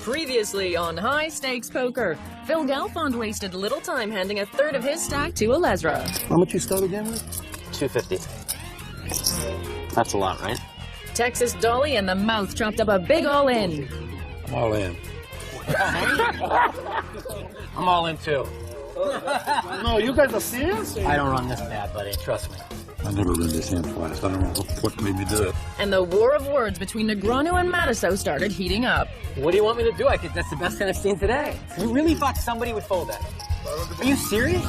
Previously on High Stakes Poker, Phil Galfond wasted little time handing a third of his stack to Alezra. How much you start again with? 250. That's a lot, right? Texas Dolly and the Mouth chopped up a big all-in. I'm all in. I'm all in too. No, you guys are serious? I don't run this bad, buddy. Trust me. I never read this hand twice. I don't know what made me do it. And the war of words between Negreanu and Matiso started heating up. What do you want me to do? That's the best hand I've seen today. You really thought somebody would fold that? Are you serious?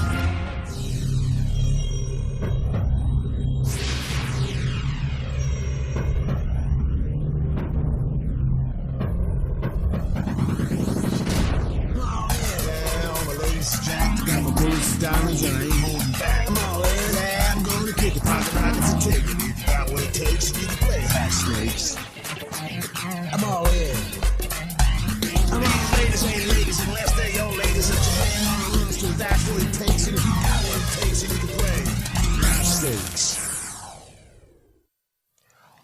Diamonds and I ain't holding back. I'm all in there. I'm going to kick it, pocket rockets and take it. If you got what it takes, you can play high stakes. I'm all in. I mean, ladies ain't ladies unless they're your ladies. If your man on the runs to that's what it takes. And if you got what it takes, you can play high stakes.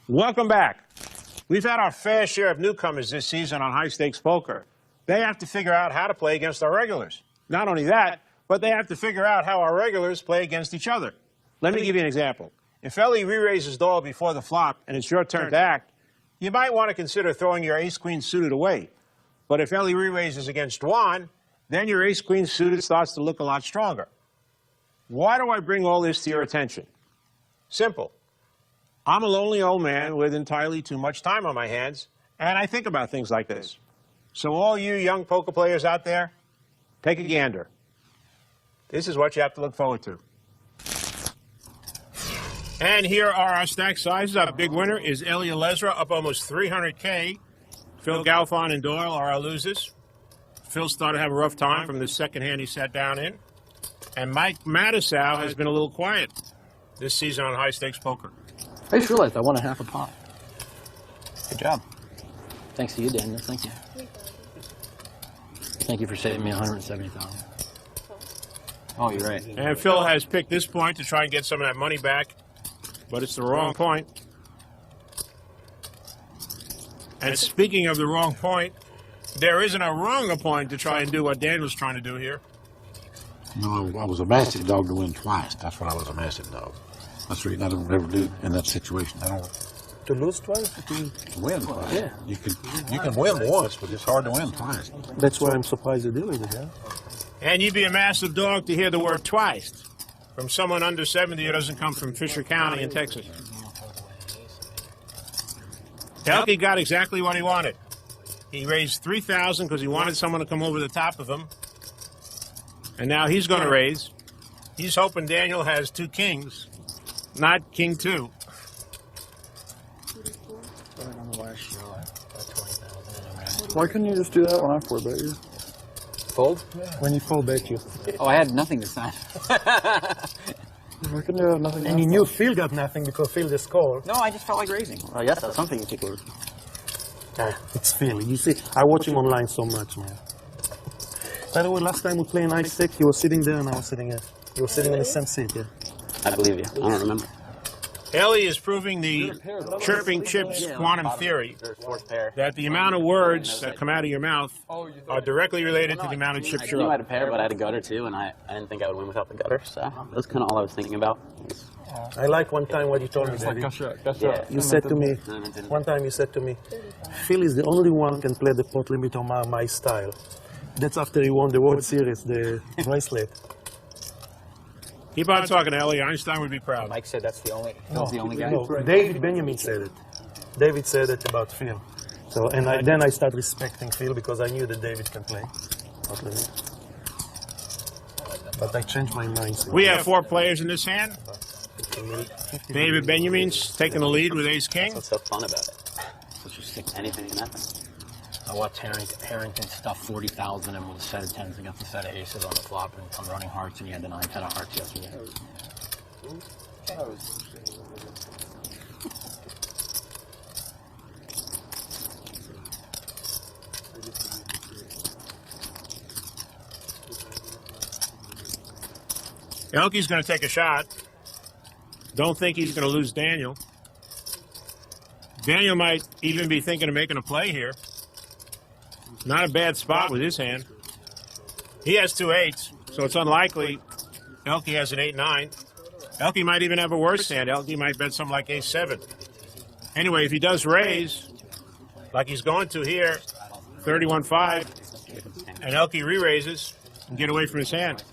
Welcome back. We've had our fair share of newcomers this season on High Stakes Poker. They have to figure out how to play against our regulars. Not only that, but they have to figure out how our regulars play against each other. Let me give you an example. If Ellie re-raises Doll before the flop and it's your turn to act, you might want to consider throwing your ace-queen suited away. But if Ellie re-raises against Juan, then your ace-queen suited starts to look a lot stronger. Why do I bring all this to your attention? Simple. I'm a lonely old man with entirely too much time on my hands, and I think about things like this. So all you young poker players out there, take a gander. This is what you have to look forward to. And here are our stack sizes. Our big winner is Ellie Alezra, up almost 300K. Phil Galfond and Doyle are our losers. Phil started to have a rough time from the second hand he sat down in. And Mike Matisow has been a little quiet this season on High Stakes Poker. I just realized I won a half a pot. Good job. Thanks to you, Daniel. Thank you. Thank you for saving me $170,000. Oh, you're right. And Phil has picked this point to try and get some of that money back, but it's the wrong point. And speaking of the wrong point, there isn't a wronger point to try and do what Daniel's trying to do here. No, I was a master dog to win twice. That's what I was a master dog. That's the reason I don't ever do in that situation. I don't. To lose twice? To win twice. Yeah. You can win once, but it's hard to win twice. That's why I'm surprised you're doing it, yeah? And you'd be a massive dog to hear the word twice from someone under 70 who doesn't come from Fisher County in Texas. Elke got exactly what he wanted. He raised $3,000 because he wanted someone to come over the top of him. And now he's going to raise. He's hoping Daniel has two kings, not king two. Why couldn't you just do that when I four bet you? Fold? When you four bet you. Oh, I had nothing to sign. Why couldn't you have nothing? And you knew Phil got nothing because Phil just called. No, I just felt like raising. I guess that's something you take over. It's Phil. You see, I watch him online so much, man. By the way, last time we played in HighStakes, he was sitting there and I was sitting here. He was sitting in the same seat, yeah. I believe you. I don't remember. Ellie is proving the chirping chips quantum theory that the amount of words that come out of your mouth are directly related to the amount of chips I you're knew I had up. a pair, but I had a gutter too, and I didn't think I would win without the gutter, so that was kind of all I was thinking about. I like one time what you told me, Daddy. Yeah. You said to me, one time you said to me, Phil is the only one who can play the pot limit on my style. That's after he won the World Series, the bracelet. Keep on talking, Ellie. Einstein would be proud. Mike said that's the only. Phil's the only guy. No, David Benjamin said it. David said it about Phil. So, and then I started respecting Phil because I knew that David can play. But I changed my mind. So We have 4 players in this hand. David Benjamin's taking the lead with ace-king. What's so fun about it? So just stick anything and nothing. I watched Harrington stuff 40,000 and with a set of 10s against a set of aces on the flop and come running hearts, and he had the 9-10 of hearts yesterday. Elke's going to take a shot. Don't think he's going to lose Daniel. Daniel might even be thinking of making a play here. not a bad spot with his hand. He has 2 8s, so it's unlikely Elke has an 8-9. Elke might even have a worse hand. Elke might bet something like Ace-7. Anyway, if he does raise, like he's going to here, 31-5, and Elke re-raises and get away from his hand.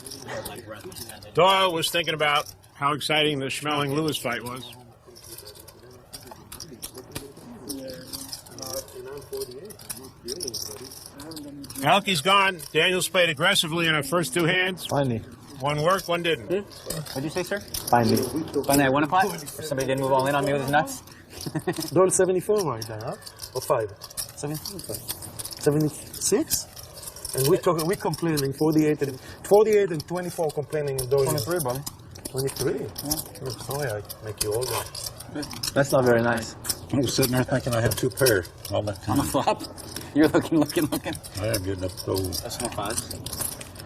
Doyle was thinking about how exciting the Schmeling-Lewis fight was. Elke's gone. Daniels played aggressively in our first 2 hands. Finally. One worked, one didn't. What'd you say, sir? Finally. Finally at 1 o'clock? Somebody didn't move all in on me with his nuts? Doyle 74 right there, huh? Or 5? 76? And we're complaining 48 and 24 complaining in Doyle. 23, buddy. 23? Yeah. I'm sorry, I make you older. That's not very nice. I was sitting there thinking I had 2 pairs all that On time. the flop? You're looking. I am getting up those. That's no 5s.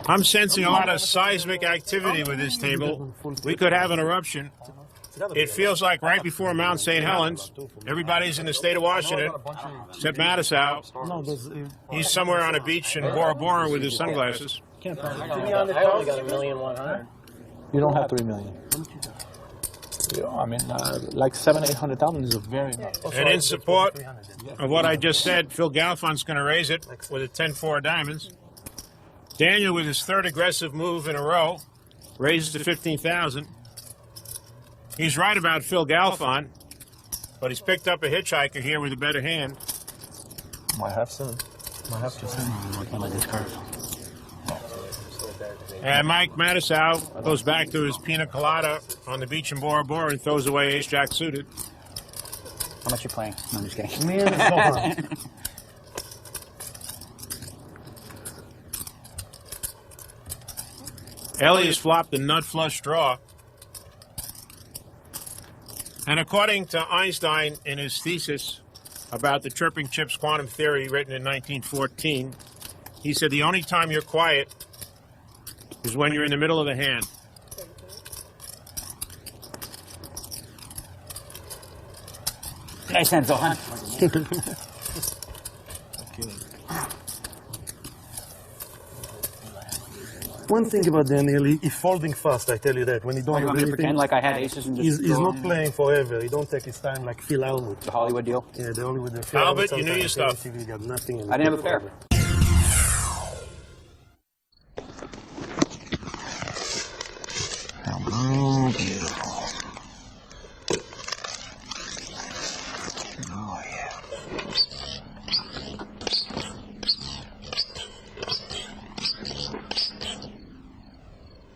I'm sensing a lot of seismic activity with this table. We could have an eruption. It feels like right before Mount St. Helens. Everybody's in the state of Washington, except Mattisau. He's somewhere on a beach in Bora Bora with his sunglasses. I only got 1,100,000. You don't have 3 million. You know, I mean, like 700,000, 800,000 is a very nice. And in support of what I just said, Phil Galfon's going to raise it with a 10-4 of diamonds. Daniel, with his 3rd aggressive move in a row, raises to 15,000. He's right about Phil Galfon, but he's picked up a hitchhiker here with a better hand. Might have some. Might have to some. And Mike Mattisau goes back to his pina colada on the beach in Bora Bora and throws away ace-jack suited. How much you playing? No, I'm just kidding. Me and Elias flopped a nut flush draw. And according to Einstein in his thesis about the chirping chips quantum theory written in 1914, he said the only time you're quiet is when you're in the middle of the hand. Nice hand, Zohan. One thing about Daniel, he's folding fast, I tell you that. When he don't You have want me to anything, pretend like I had aces and just he's go not on? playing forever. He don't take his time like Phil Alwood. The Hollywood deal? Yeah, the only with the Phil Albert, Alwood you knew your sometimes stuff. he got nothing. And I didn't have a pair. Oh, beautiful. Oh, yeah.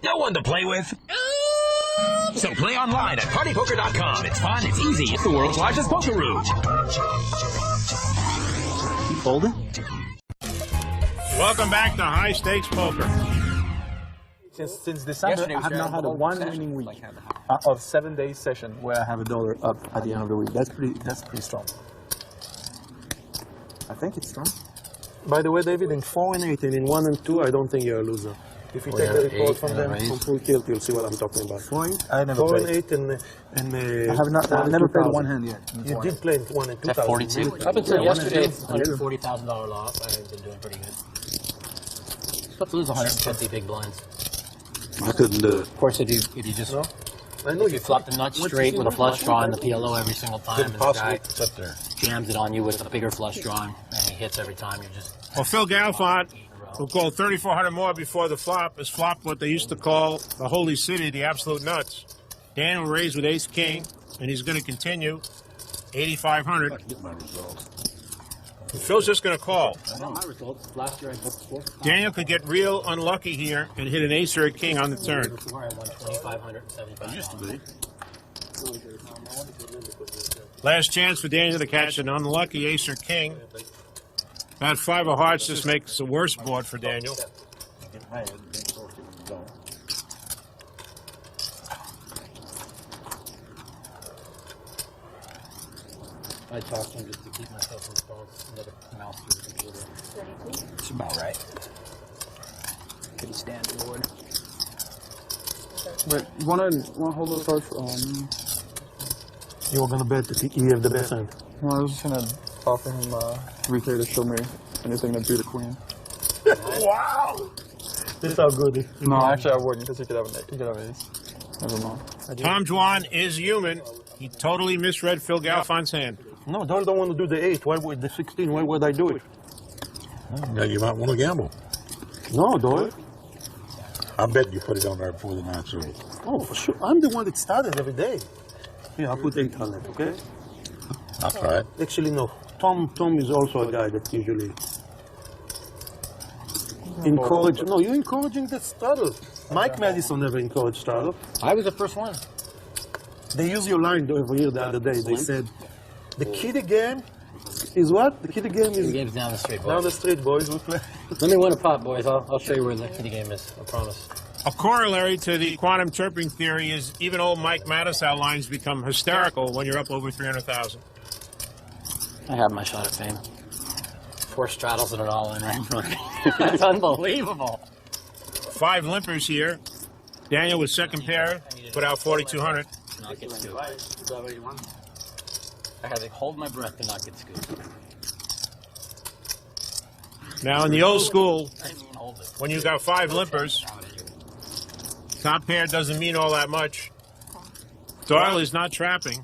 No one to play with? So play online at partypoker.com. It's fun, it's easy, it's the world's largest poker room. You folding? Welcome back to High Stakes Poker. Since December, Yesterday I was have very not had a low one session, winning week like had the of 7 days session where I have $1 up at the end of the week. That's pretty strong. I think it's strong. By the way, David, in 4 and 8 and in 1 and 2, I don't think you're a loser. If you take the report from them from full tilt, you'll see what I'm talking about. 4 I never 4 played. and 8 and I have not. I've never played one hand yet. You did play in 1 and 2. At 42. Up until yesterday, $140,000 loss. I've been doing pretty good. Supposed to lose 150 big blinds. I couldn't do it. Of course, if you just I know you flop the nuts straight with a flush draw in the PLO every single time, and Couldn't the possibly guy sit there. jams it on you with a bigger flush draw, and he hits every time. You're just Well, Phil Galfond, who called 3,400 more before the flop, has flopped what they used to call the Holy City, the absolute nuts. Daniel raised with ace-king, and he's going to continue 8,500. Get my results. Phil's just going to call. I know my results. Last year I booked 4. Daniel could get real unlucky here and hit an ace or a king on the turn. Before I won 2,575. Used to be. Last chance for Daniel to catch an unlucky ace or king. That 5 of hearts just makes the worst board for Daniel. I talked to him just to keep myself from throwing another mouse through the computer. It's about right. Pretty standard board. But you want to hold those cards for? You were going to bet that he have the best hand. No, I was just gonna offer him 3K to show me Anything to do the queen. Wow! This is how good it is. No, actually I wouldn't, because you could have an ace. Never mind. Tom Dwan is human. He totally misread Phil Galfon's hand. No, Doyle don't want to do the 8. Why would the 16? Why would I do it? Now you might want to gamble. No, Doyle. I bet you put it on there before the 9th through. Oh, for sure. I'm the one that started every day. Yeah, I'll put 8 on it, okay? I'll try it. Actually, no. Tom is also a guy that usually encourage. No, you're encouraging the straddle. Mike Madison never encouraged straddle. I was the first one. They use your line over here the other day. They said, the key to game is what? The key to game is... The game's down the street, boys. Down the street, boys. We play. Let me win a pot, boys. I'll show you where the kitty game is. I promise. A corollary to the quantum chirping theory is even old Mike Madison lines become hysterical when you're up over 300,000. I have my shot at fame. 4 straddles and it all in, right? That's unbelievable. 5 limpers here. Daniel with second pair put out 4,200. Not get scooped. I had to hold my breath to not get scooped. Now in the old school, I didn't even hold it. when you got 5 limpers, top pair doesn't mean all that much. Doyle is not trapping.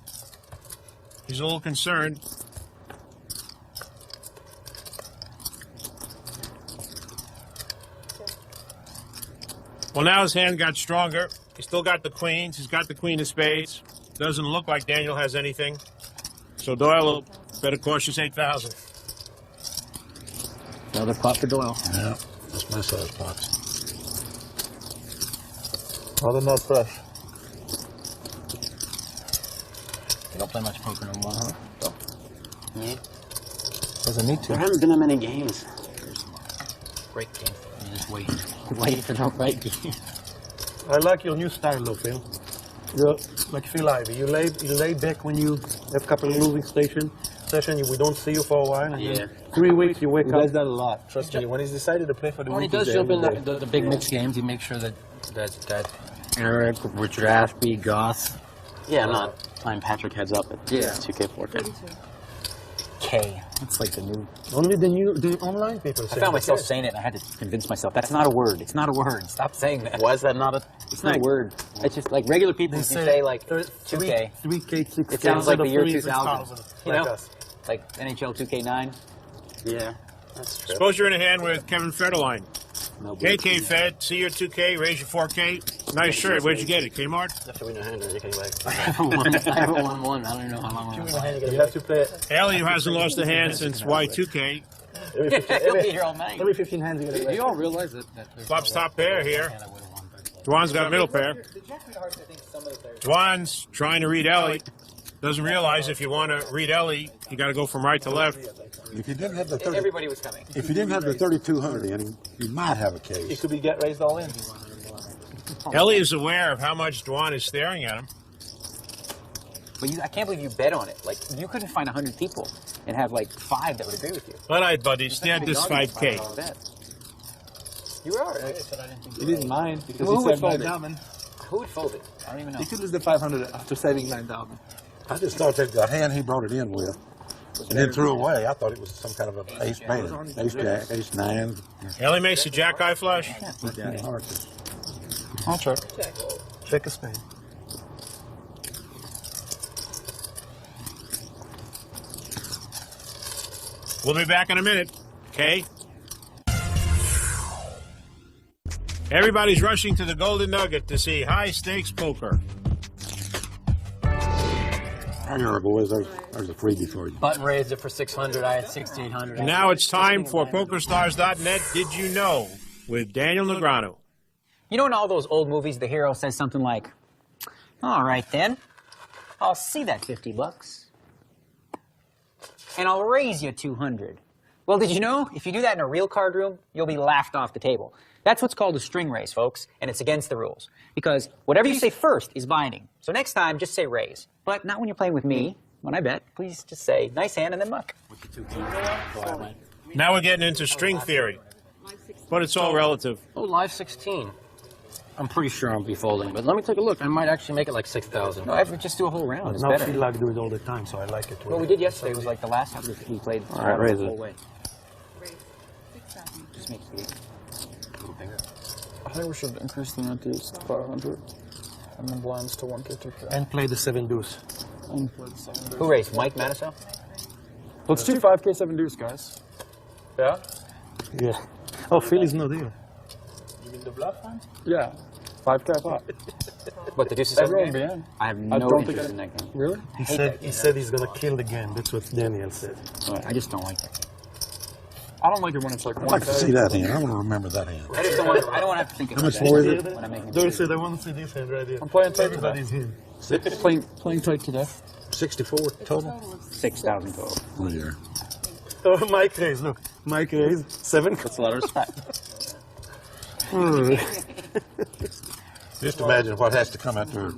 He's a little concerned. Well, now his hand got stronger. He's still got the queens. He's got the queen of spades. Doesn't look like Daniel has anything. So Doyle will bet a cautious 8,000. Another pot for Doyle. Yeah, that's my size pots. Rather not fresh. You don't play much poker no more, huh? Me? Doesn't need to. There haven't been that many games. Great game. You just wait. Wait for the right game. I like your new style, though, Phil. You're like Phil Ivey. You lay back when you have a couple of losing session. We don't see you for a while. And then 3 weeks you wake He up. does that a lot. Trust me, when he's decided to play for the When he week, does he's jump in there. the big mixed games, he makes sure that Eric, Richard Ashby, Goss, Yeah, I'm not playing Patrick heads up at Yeah. 2K, 4K. K. It's like the new. Only the online people. I found myself saying it, and I had to convince myself that's not a word. It's not a word. Stop saying that. Why is that not a... It's not a word. It's just like regular people. If you say like 2K, 3K, 6K. it sounds like the year 3, 2000. You like know, us. like NHL 2K9. Yeah, that's true. Suppose you're in a hand with Kevin Federline. No KK Fed, see your 2K, raise your 4K. Nice shirt. Where'd you get it? Kmart? After we know hand, you can like... I haven't won one. I don't even know how long. You have to play Ellie, who hasn't lost a hand since Y2K. He'll be here all night. every 15 hands. You Do you all realize that? Flops top pair here. Dwan's got middle pair. Dwan's trying to read Ellie. Doesn't realize if you want to read Ellie, you got to go from right to left. If you didn't have the 30, Everybody was coming. if you didn't have the 3,200 in, you might have a It case. could be get raised all in. Ellie is aware of how much Dwan is staring at him. But I can't believe you bet on it. Like, you couldn't find 100 people and have like 5 that would agree with you. All right, buddy, stand this 5K. You are. He didn't mind because Who he would said fold it? 9,000. Who would fold it? I don't even know. He could lose the 500 after saving 9,000. I just thought that the hand he brought it in with and then threw away, I thought it was some kind of an ace band. Ace jack, ace 9. Ellie makes a jack-eye flush. I'll check. Check a spade. We'll be back in a minute. Okay? Everybody's rushing to the Golden Nugget to see high-stakes poker. There you are, boys. There's a freebie for you. Button raised it for 600. I had 6,800. And now it's time for PokerStars.net Did You Know with Daniel Negreanu. You know in all those old movies, the hero says something like, all right then, I'll see that 50 bucks. And I'll raise you 200. Well, did you know, if you do that in a real card room, you'll be laughed off the table. That's what's called a string raise, folks, and it's against the rules. Because whatever you say first is binding. So next time, just say raise. But not when you're playing with me. When I bet, please just say nice hand and then muck. Now we're getting into string theory. But it's all relative. Oh, live 16. I'm pretty sure I'll be folding, but let me take a look. I might actually make it like 6,000. No, I would just do a whole round. It's Now I better. feel like do it all the time, so I like it. What we did yesterday was like the last time we played All right, raise the it. whole way. Just make it a little bigger. I think we should increase the antes to 500 and then blinds to 150. And play the 7 deuce. Who raised? Mike Matusow? Let's do 5K 7 deuce, guys. Yeah? Yeah. Oh, Philly's no deal. You mean the bluff hand? Yeah. 5K pot. What, the deuce is Everyone be in. I have I no don't think interest in that game. Really? He said he's gonna kill the game. That's what Daniel said. I just don't like that. I don't like it when it's like I'd like to see that hand. I want to remember that hand. I just don't want. I don't want to have to think How about much that more is it? when I'm making. Dory said, I want to see this hand right here. I'm playing tight today. Everybody's in. Playing tight today. 64 total? 6,000 total. Oh, yeah. Oh, Mike raised. Look, Mike raised 7. That's a lot of respect. Just imagine what has to come out there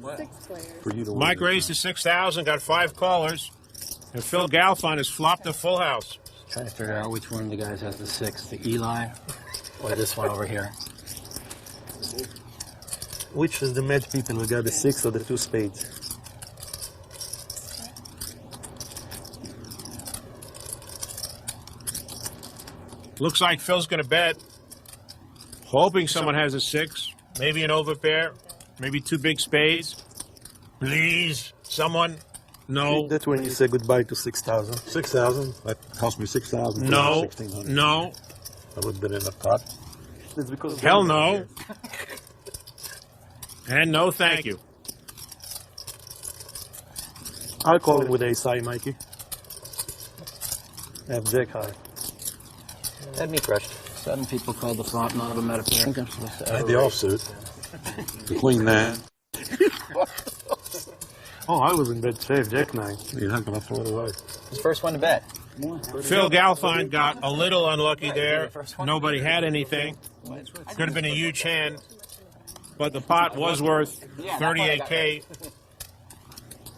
for you to win. Mike raised to 6,000, got 5 callers, and Phil Galfond has flopped a full house. Trying to figure out which one of the guys has the 6, the Eli or this one over here. Which is the match people who got the 6 or the 2 spades? Looks like Phil's going to bet, hoping someone has a 6, maybe an overpair, maybe 2 big spades. Please, someone. No. That's when you say goodbye to 6,000. 6,000? That cost me 6,000. No. 1,600. No. That would have been in the pot. It's because Hell no. And no thank you. I'll call it with ace high, Mikey. Have jack high. Had me crushed. 7 people called the flop, none of them had a pair. I had the offsuit. The queen 9. Oh, I was in bad shape. Jack 9. You're not going to throw it away. His first one to bet. Phil Galfond got a little unlucky there. Nobody had anything. Could have been a huge hand, but the pot was worth 38K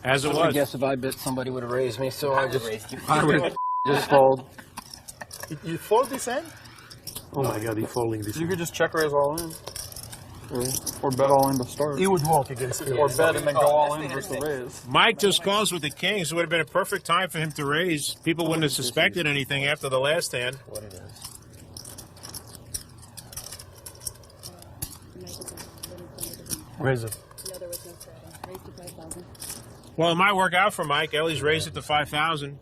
as it I would was. guess if I bet somebody would have raised me, so I just Just fold. You fold this hand? Oh my god, he's folding this You hand. could just check raise all in. Or bet all in to start. He would walk against Phil. Or bet and then go all in versus raise. Mike just calls with the kings. It would have been a perfect time for him to raise. People wouldn't have suspected anything after the last hand. what it is. Raise it. No, there was no starting. Raised to 5,000. Well, it might work out for Mike. Ellie's raised it to 5,000.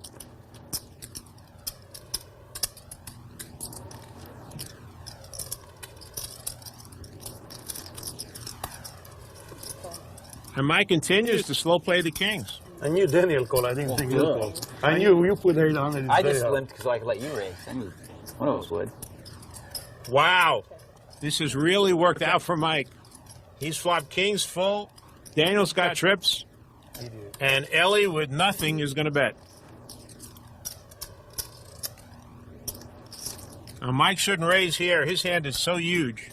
And Mike continues to slow play the kings. I knew Daniel called. I didn't think you called. I knew you put 800. I just limped so I could let you raise. I knew one of us would. Wow. This has really worked out for Mike. He's flopped kings full. Daniel's got trips. And Ellie with nothing is going to bet. Now, Mike shouldn't raise here. His hand is so huge.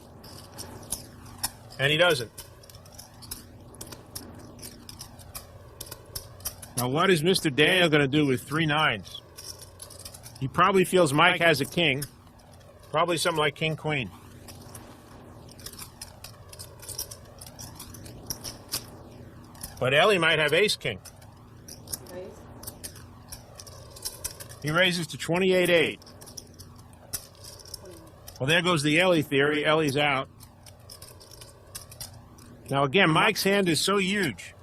And he doesn't. Now, what is Mr. Daniel going to do with 3 9s? He probably feels Mike has a king. Probably something like king, queen. But Ellie might have ace, king. He raises to 28-8. Well, there goes the Ellie theory. Ellie's out. Now, again, Mike's hand is so huge.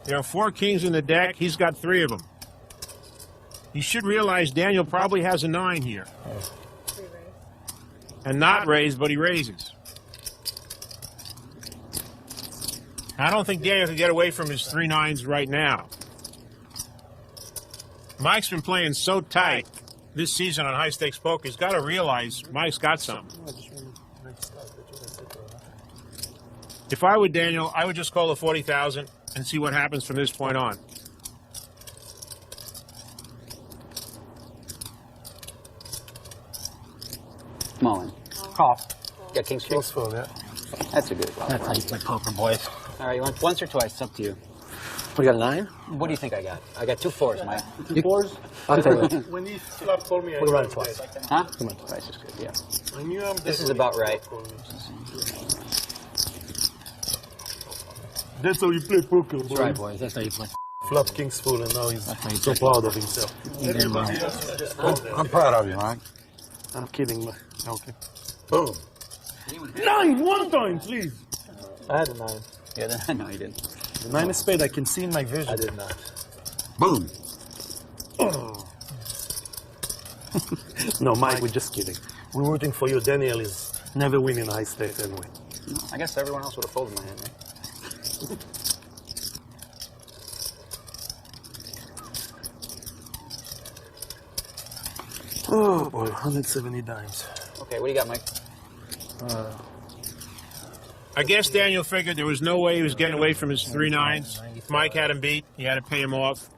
There are 4 kings in the deck. He's got 3 of them. You should realize Daniel probably has a 9 here. And not raised, but he raises. I don't think Daniel can get away from his 3 9s right now. Mike's been playing so tight this season on High Stakes Poker. He's got to realize Mike's got something. If I were Daniel, I would just call the 40,000 and see what happens from this point on. Small one. Call. Got king's king. Full, yeah. That's a good one. That's how you play poker, boys. All right, you want once or twice? It's up to you. We got a 9? What do you think I got? I got 2 4s, Mike. 2 4s? I'll tell you. When he flop told me, I We'll run it knew twice. that. Huh? Come on, twice is good, yeah. I knew I'm This is about right. That's how you play poker, boy. That's right, boys. That's how you play. Flop king's full, and now he's That's how you so play. proud of himself. You damn right. I'm proud of you, Mike. I'm kidding. Okay. Boom. 9 one time, please. I had a 9. Yeah, no, you didn't. The 9 of spade, I can see in my vision. I did not. Boom. Oh. No, Mike, we're just kidding. We're rooting for you. Daniel is never winning high stakes anyway. I guess everyone else would have folded my hand, right? Oh boy, 170 dimes. Okay, what do you got, Mike? I guess Daniel figured there was no way he was getting away from his 3 nines. If Mike had him beat, he had to pay him off.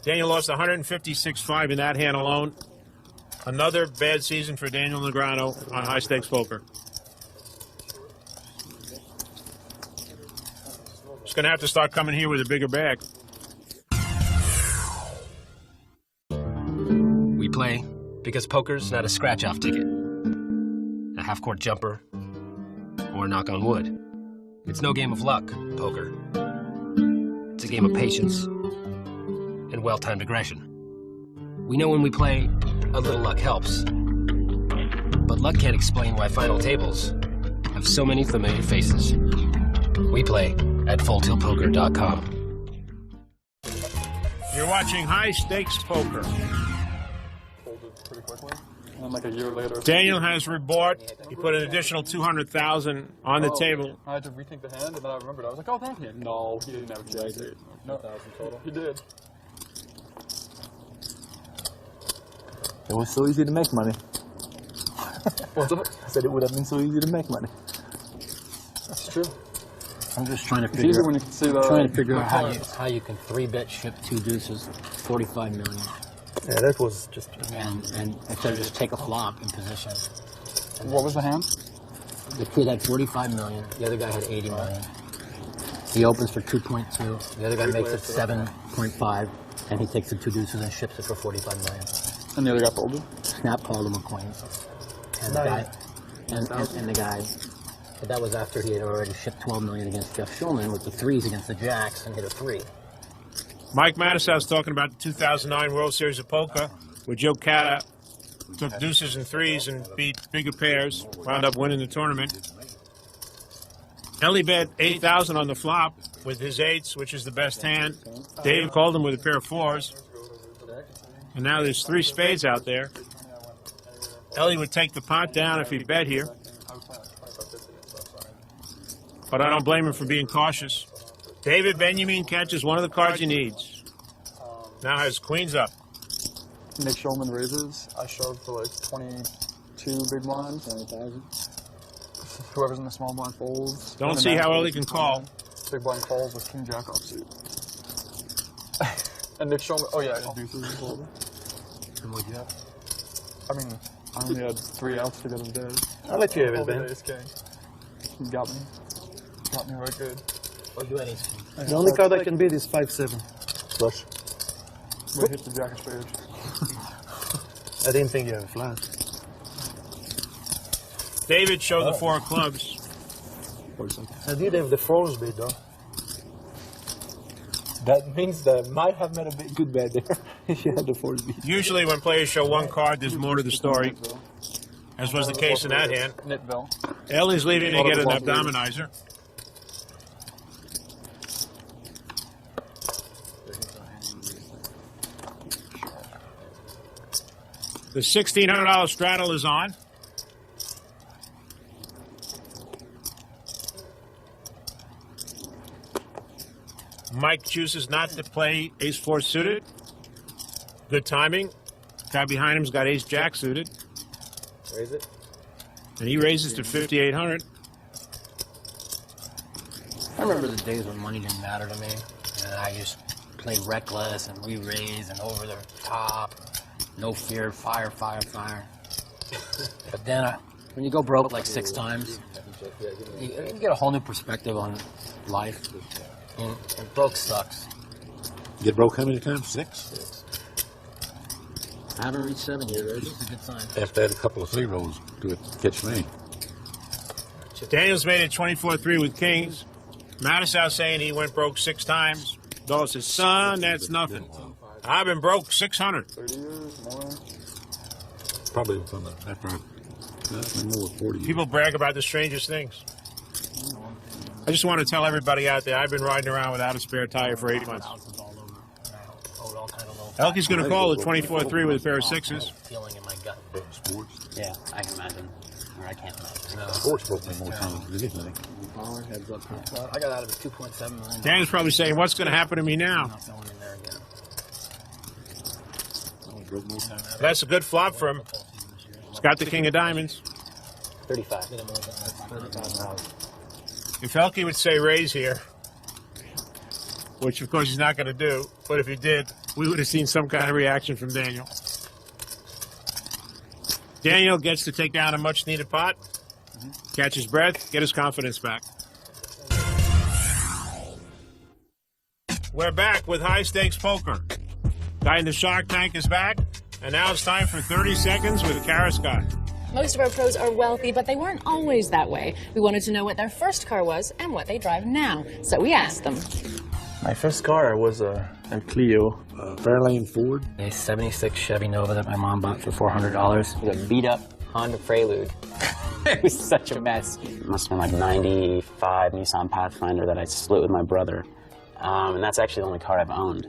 Daniel lost 156.5 in that hand alone. Another bad season for Daniel Negreanu on high stakes poker. He's going to have to start coming here with a bigger bag. We play because poker's not a scratch-off ticket, a half-court jumper, or a knock on wood. It's no game of luck, poker. It's a game of patience and well-timed aggression. We know when we play, a little luck helps. But luck can't explain why final tables have so many familiar faces. We play at FullTiltPoker.com. You're watching High Stakes Poker. Folded pretty quickly. And like a year later. Daniel has rebought. He put an additional 200,000 on the table. I had to rethink the hand, and then I remembered. I was like, oh, thank you. No, he didn't have jacks. No, 1,000 total. He did. It was so easy to make money. What's up? I said it would have been so easy to make money. That's true. I'm just trying to It's figure easier out, when you can see the. trying to figure the out cards. how you can 3-bet ship 2 deuces, 45 million, Yeah, that was just. and instead of just take a flop in position. What was the hand? The kid had 45 million. The other guy had 80 million. He opens for 2.2. The other guy makes it 7.5, and he takes the 2 deuces and ships it for 45 million. And the other guy folded. Snap called him a queen, and the guy, and the guy. But that was after he had already shipped 12 million against Jeff Schulman with the 3s against the jacks and hit a 3. Mike Mattisow's talking about the 2009 World Series of Poker, where Joe Cata took deuces and 3s and beat bigger pairs, wound up winning the tournament. Ellie bet 8,000 on the flop with his 8s, which is the best hand. Dave called him with a pair of 4s. And now there's 3 spades out there. Ellie would take the pot down if he bet here. But I don't blame him for being cautious. David Benjamin catches one of the cards he needs. Now has queens up. Nick Schulman raises. I shoved for like 22 big blinds. 20,000. Whoever's in the small blind folds. Don't see how Ellie can call. Big blind calls with king jack offsuit. And Nick Schulman. Oh yeah, deuces as well. And what'd you have? I mean, I only had 3 outs to get him dead. I'll let you have it, Folded Ben. ace king. He got me. Got me right good. Oh, you had ace king. The only card I can beat is 5-7. Flush. We hit the jack of spades. I didn't think you had a flash. David showed the 4 of clubs. I did have the 4s beat though. That means that might have made a big good bet there if you had the 4s beat. Usually when players show 1 card, there's more to the story, as was the case in that hand. Nitville. Ellie's leaving to get an abdominizer. The $1,600 straddle is on. Mike chooses not to play ace-4 suited. Good timing. Guy behind him's got ace-jack suited. Raise it. And he raises to 5,800. I remember the days when money didn't matter to me, and I just played reckless and re-raise and over the top, no fear, fire, fire, fire. But then when you go broke like 6 times, you get a whole new perspective on life. And broke sucks. You get broke how many times? 6? I haven't reached 7 yet, right? It's a good sign. Have to add a couple of 3 rolls to it to catch me. Daniel's made it 24-3 with kings. Mattisau saying he went broke 6 times. Dawes says, son, that's nothing. I've been broke 600. 30 years, more. Probably within after I more 40 years. People brag about the strangest things. I just want to tell everybody out there, I've been riding around without a spare tire for 8 months. Elky's going to call the 24-3 with a pair of sixes. Feeling in my gut. Sports. Yeah, I can imagine. Or I can't imagine. No. Sports broke me more times than anything. Well, I got out of it $2.7 million. Dan's probably saying, what's going to happen to me now? Not going in there again. That's a good flop for him. He's got the king of diamonds. 35. If Elky would say raise here, which of course he's not going to do, but if he did, we would have seen some kind of reaction from Daniel. Daniel gets to take down a much-needed pot, catch his breath, get his confidence back. We're back with High Stakes Poker. Guy in the Shark Tank is back, and now it's time for 30 seconds with Karascott. Most of our pros are wealthy, but they weren't always that way. We wanted to know what their first car was and what they drive now, so we asked them. My first car was a Clio. Fairlane Ford. A 76 Chevy Nova that my mom bought for $400. With a beat-up Honda Prelude. It was such a mess. It must have been like 95 Nissan Pathfinder that I split with my brother. And that's actually the only car I've owned.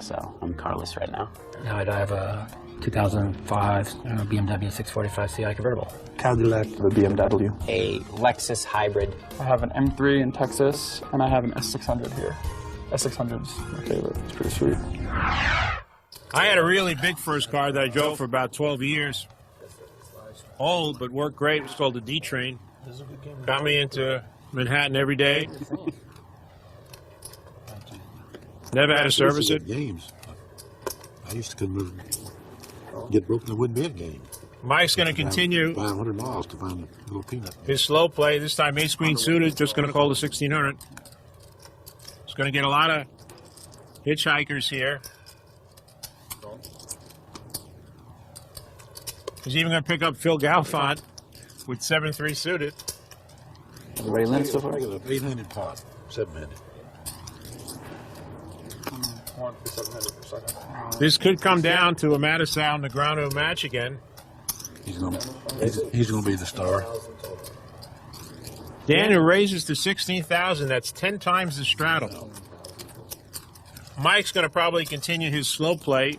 So I'm carless right now. Now I have a 2005 BMW 645 Ci convertible. Cadillac, the BMW. A Lexus hybrid. I have an M3 in Texas, and I have an S600 here. S600's my favorite. It's pretty sweet. I had a really big first car that I drove for about 12 years. Old, but worked great. It was called the D-Train. Got me into Manhattan every day. Never had to service it. Games. I used to come get broken. There wouldn't be a game. Mike's going to continue 500 miles to find a little peanut. his slow play. This time ace queen suited. Just going to call the 1600. He's going to get a lot of hitchhikers here. He's even going to pick up Phil Galfond with 7-3 suited. Everybody limp so far? 800 pot, 700. This could come down to a Mattisau Negreanu match again. He's gonna be the star. Daniel raises to 16,000. That's 10 times the straddle. Mike's going to probably continue his slow play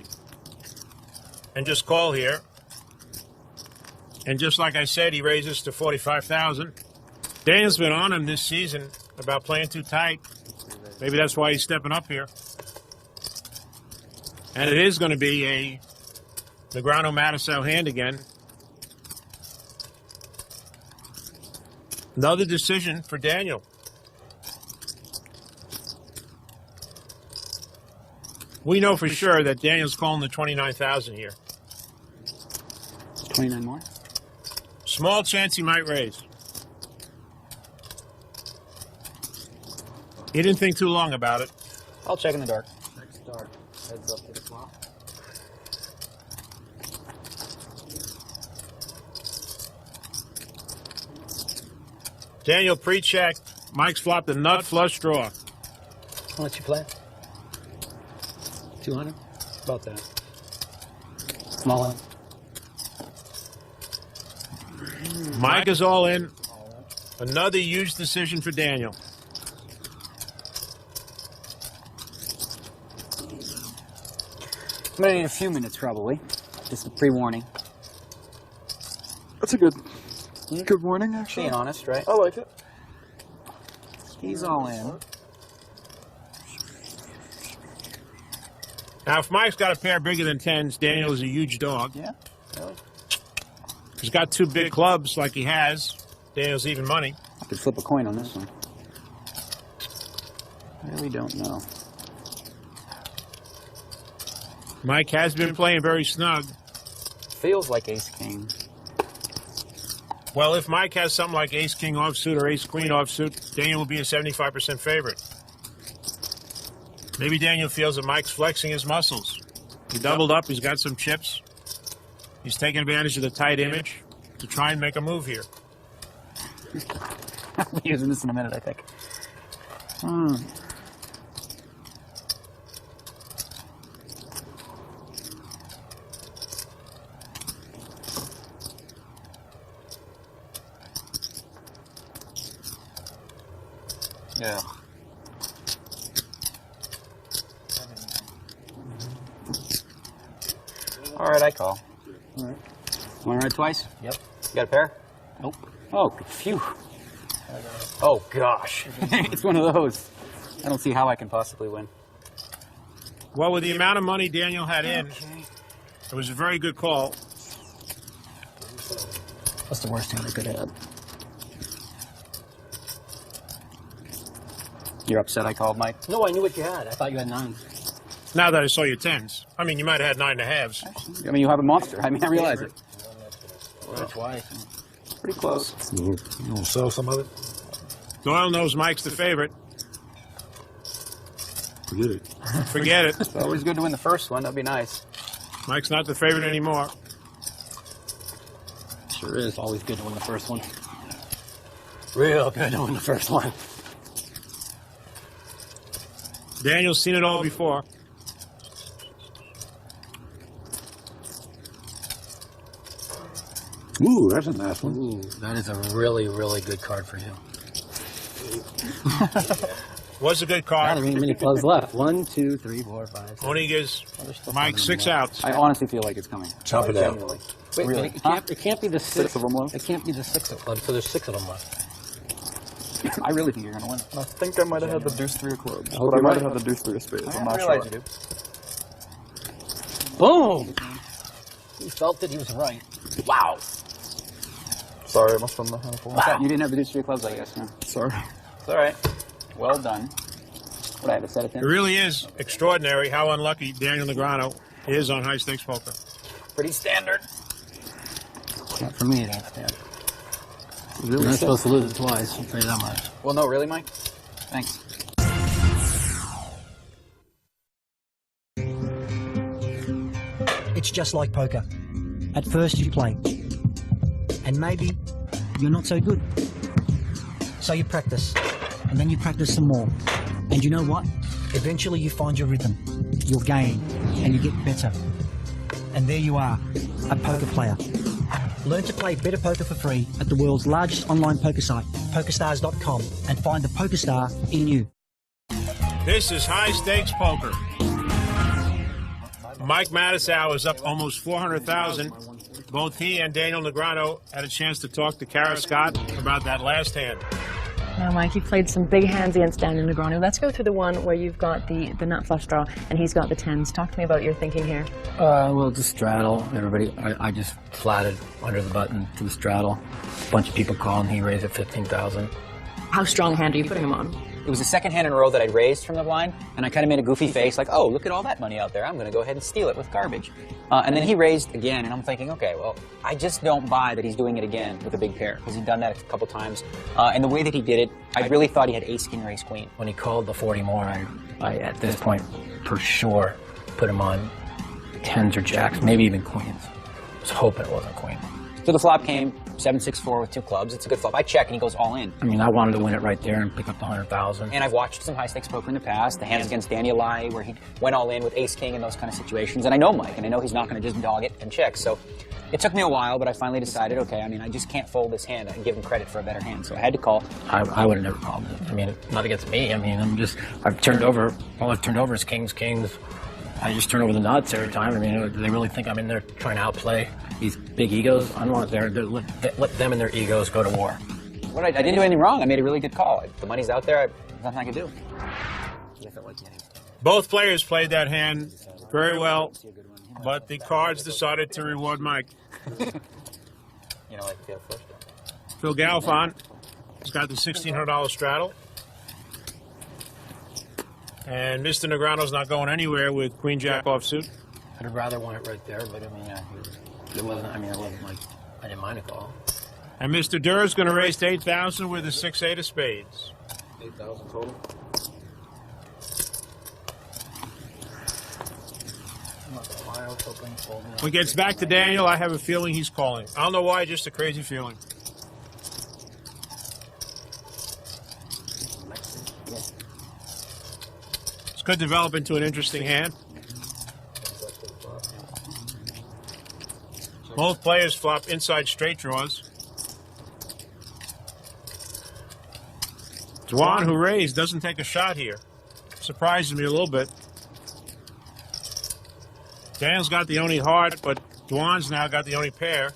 and just call here. And just like I said, he raises to 45,000. Daniel's been on him this season about playing too tight. Maybe that's why he's stepping up here. And it is going to be a Negreanu Mattisau hand again. Another decision for Daniel. We know for sure that Daniel's calling the 29,000 here. 29 more? Small chance he might raise. He didn't think too long about it. I'll check in the dark. Next dark. Heads up to the flop. Daniel pre-checked. Mike's flopped a nut flush draw. How much you play? 200? About that. Small one. Mike is all in. Another huge decision for Daniel. I'm going to need a few minutes, probably. Just a pre-warning. That's a good warning, actually. Being honest, right? I like it. He's all in. Now, if Mike's got a pair bigger than 10s, Daniel is a huge dog. Yeah. Really? He's got two big clubs like he has. Daniel's even money. I could flip a coin on this one. I really don't know. Mike has been playing very snug. Feels like ace-king. Well, if Mike has something like ace-king offsuit or ace-queen offsuit, Daniel will be a 75% favorite. Maybe Daniel feels that Mike's flexing his muscles. He doubled up. He's got some chips. He's taking advantage of the tight image to try and make a move here. I'll be using this in a minute, I think. Yeah. All right, I call. All right. Want to ride twice? Yep. You got a pair? Nope. Oh, phew. Oh, gosh. It's one of those. I don't see how I can possibly win. Well, with the amount of money Daniel had in, it was a very good call. That's the worst hand I could have had. You're upset I called, Mike? No, I knew what you had. I thought you had 9. Now that I saw your 10s. I mean, you might have had 9 1/2s. I mean, you have a monster. I mean, I realize it. Twice. Pretty close. You want to sell some of it? Doyle knows Mike's the favorite. Forget it. Forget it. It's always good to win the first one. That'd be nice. Mike's not the favorite anymore. Sure is always good to win the first one. Real good to win the first one. Daniel's seen it all before. Ooh, that's a nice one. Ooh, that is a really, really good card for you. Was a good Now card. there ain't many plugs left. 1, 2, 3, 4, 5, 6. Only gives Mike 6 outs. I honestly feel like it's coming. Chop it out. Genuinely. Wait, Really? it can't be the 6 of them left? It can't be the 6 of them. So there's 6 of them left. I really think you're going to win. I think I might have had the deuce 3 of clubs. hope But I you're might right. have had the deuce 3 of spades. I'm I not realize sure. you do. Boom! He felt that he was right. Wow. Sorry, I must have done the handful. You didn't have the deuce 3 of clubs, I guess. No. Sorry. It's all right. Well done. What, I have a set of It 10? really is extraordinary how unlucky Daniel Negreanu is on high stakes poker. Pretty standard. Not for me, it ain't standard. Really You're not set. supposed to lose it twice. I'll tell you that much. Well, no, really, Mike? Thanks. It's just like poker. At first you play, and maybe you're not so good. So you practice, and then you practice some more. And you know what? Eventually you find your rhythm, your game, and you get better. And there you are, a poker player. Learn to play better poker for free at the world's largest online poker site, PokerStars.com, and find the poker star in you. This is high stakes poker. Mike Matisow is up almost 400,000. Both he and Daniel Negreanu had a chance to talk to Kara Scott about that last hand. Now, Mike, you've played some big hands against Daniel Negreanu. Let's go through the one where you've got the nut flush draw and he's got the 10s. Talk to me about your thinking here. Well, just straddle. Everybody, I just flatted under the button to the straddle. A bunch of people called and he raised at 15,000. How strong a hand are you putting him on? It was the second hand in a row that I'd raised from the blind, and I kind of made a goofy face, like, oh, look at all that money out there. I'm going to go ahead and steal it with garbage. And then he raised again, and I'm thinking, okay, well, I just don't buy that he's doing it again with a big pair, because he'd done that a couple times. And the way that he did it, I really thought he had ace, king, or ace, queen. When he called the 40 more, I at this point, for sure, put him on 10s or jacks, maybe even queens. I was hoping it wasn't queen. So the flop came 7-6-4 with 2 clubs. It's a good flop. I check, and he goes all in. I mean, I wanted to win it right there and pick up the 100,000. And I've watched some high-stakes poker in the past, the hands against Daniel Lai, where he went all in with ace-king and those kind of situations. And I know Mike, and I know he's not going to just dog it and check. So it took me a while, but I finally decided, okay, I mean, I just can't fold this hand and give him credit for a better hand. So I had to call. I would have never called it. I mean, not against me. I mean, I've turned over, all I've turned over is kings. I just turn over the nuts every time. I mean, do they really think I'm in there trying to outplay these big egos? I don't want there. Let them and their egos go to war. What I didn't do anything wrong. I made a really good call. The money's out there. There's nothing I can do. Both players played that hand very well, but the cards decided to reward Mike. You know, like first. Phil Galfond has got the $1,600 straddle. And Mr. Negreanu's not going anywhere with Queen Jack offsuit. I'd have rather won it right there, but I mean, yeah, it wasn't. I mean, it wasn't like I didn't mind a call. And Mr. Durr's going to raise to 8,000 with a 6-8 of spades. 8,000 total. When it gets back to Daniel, I have a feeling he's calling. I don't know why, just a crazy feeling. This could develop into an interesting hand. Both players flop inside straight draws. Dwan, who raised, doesn't take a shot here. Surprises me a little bit. Daniel's got the only heart, but Dwan's now got the only pair.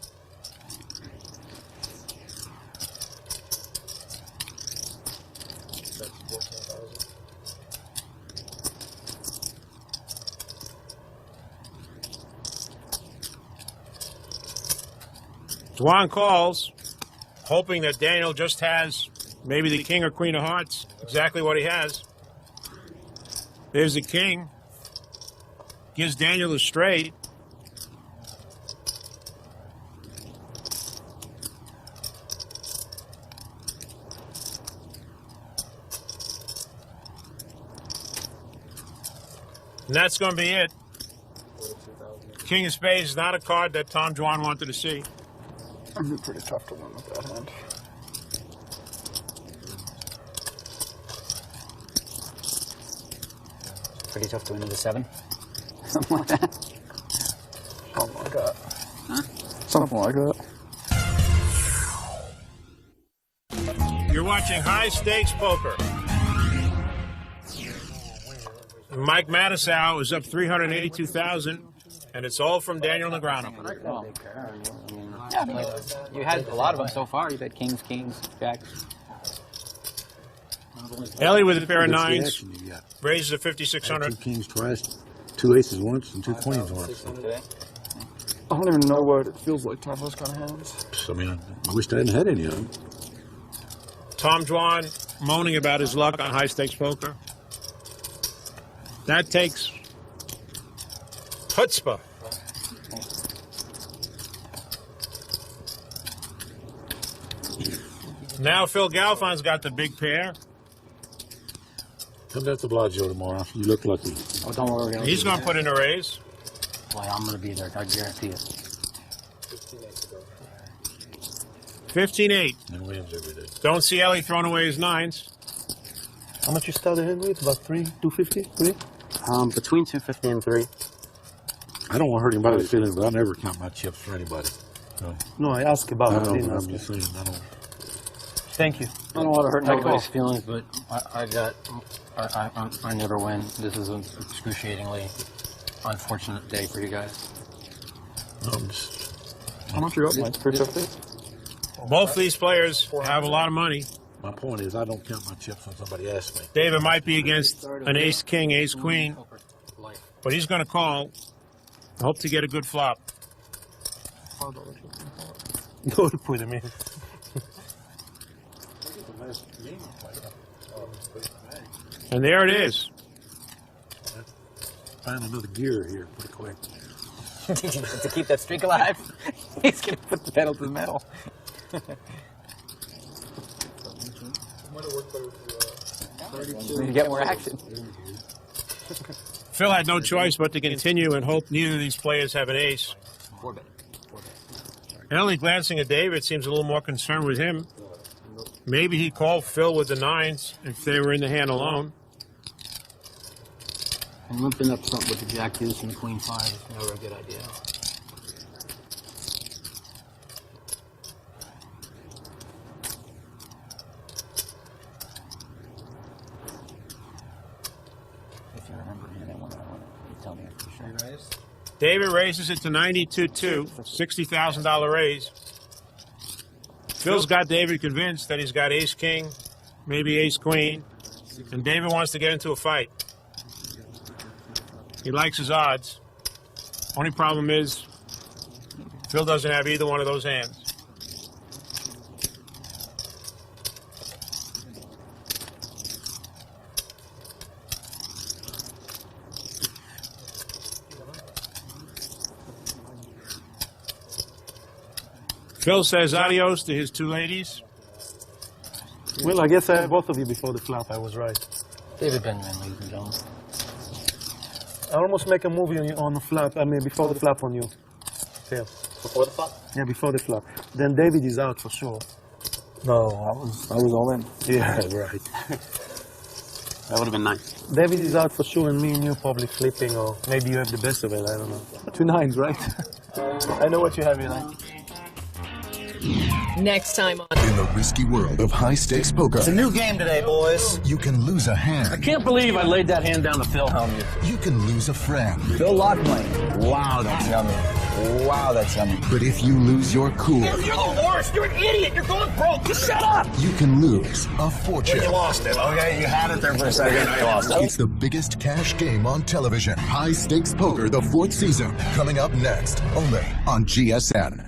Dwan calls, hoping that Daniel just has maybe the king or queen of hearts, exactly what he has. There's the king. Gives Daniel the straight. And that's going to be it. King of Spades is not a card that Tom Dwan wanted to see. It'd be pretty tough to win with that hand. Pretty tough to win with a 7. Something like that. Something like that. Huh? Something like that. You're watching High Stakes Poker. Mike Matisow is up 382,000, and it's all from Daniel Negreanu. Yeah, I mean, you had a lot of them so far. You've had kings, jacks. Ellie with a pair of 9s raises to 5,600. 2 kings twice, 2 aces once, and 2 queens once. I don't even know what it feels like to have those kind of hands. I mean, I wish I hadn't had any of them. Tom Dwan moaning about his luck on High Stakes Poker. That takes chutzpah. Now Phil Galfon's got the big pair. Come down to Bellagio tomorrow. You look lucky. Oh, don't worry. He's going to put in a raise. Boy, I'm going to be there. I guarantee it. 15-8. And wins every day. Don't see Ellie throwing away his 9s. How much you started in with? About 250, 3? Between 250 and 3. I don't want to hurt anybody's feelings, but I never count my chips for anybody. So, No, I asked about it. I didn't I'm ask just you. saying, I don't. Thank you. I don't want to hurt anybody's feelings, but I never win. This is an excruciatingly unfortunate day for you guys. No, I'm just, How much you up, Mike? 350? Both these players have a lot of money. my point is, I don't count my chips when somebody asks me. David might be against an ace-king, ace-queen, but he's going to call. I hope to get a good flop. Go to put him in. And there it is. Find another gear here pretty quick. To keep that streak alive, he's going to put the pedal to the metal. You get more action. Phil had no choice but to continue and hope neither of these players have an ace. Ellie, glancing at David, seems a little more concerned with him. Maybe he called Phil with the 9s if they were in the hand alone. And limping up front with the jack deuce and the queen 5 is never a good idea. If you remember me, I want to tell me for sure. David raises it to 92-2, $60,000 raise. Phil's got David convinced that he's got ace-king, maybe ace-queen, and David wants to get into a fight. He likes his odds. Only problem is, Phil doesn't have either one of those hands. Phil says adios to his 2 ladies. Well, I guess I had both of you before the flop. I was right. David Benjamin, ladies and gentlemen. I almost make a movie on the flop. I mean, before the flop on you. Phil. Before the flop? Yeah, before the flop. Then David is out for sure. No, I was all in. Yeah, right. That would have been nice. David is out for sure, and me and you probably flipping, or maybe you have the best of it. I don't know. 2 9s, right? I know what you have, Eli. Next time on In the risky world of high-stakes poker, It's a new game today, boys. you can lose a hand. Can't believe I laid that hand down to Phil Helmuth. You can lose a friend. Phil Lockman. Wow, that's yummy. Wow, that's yummy. But if you lose your cool, You're the worst. You're an idiot. You're going broke. Just shut up. you can lose a fortune. You lost it, okay? You had it there for a second, now you lost it. It's the biggest cash game on television. High Stakes Poker, the 4th season, coming up next, only on GSN.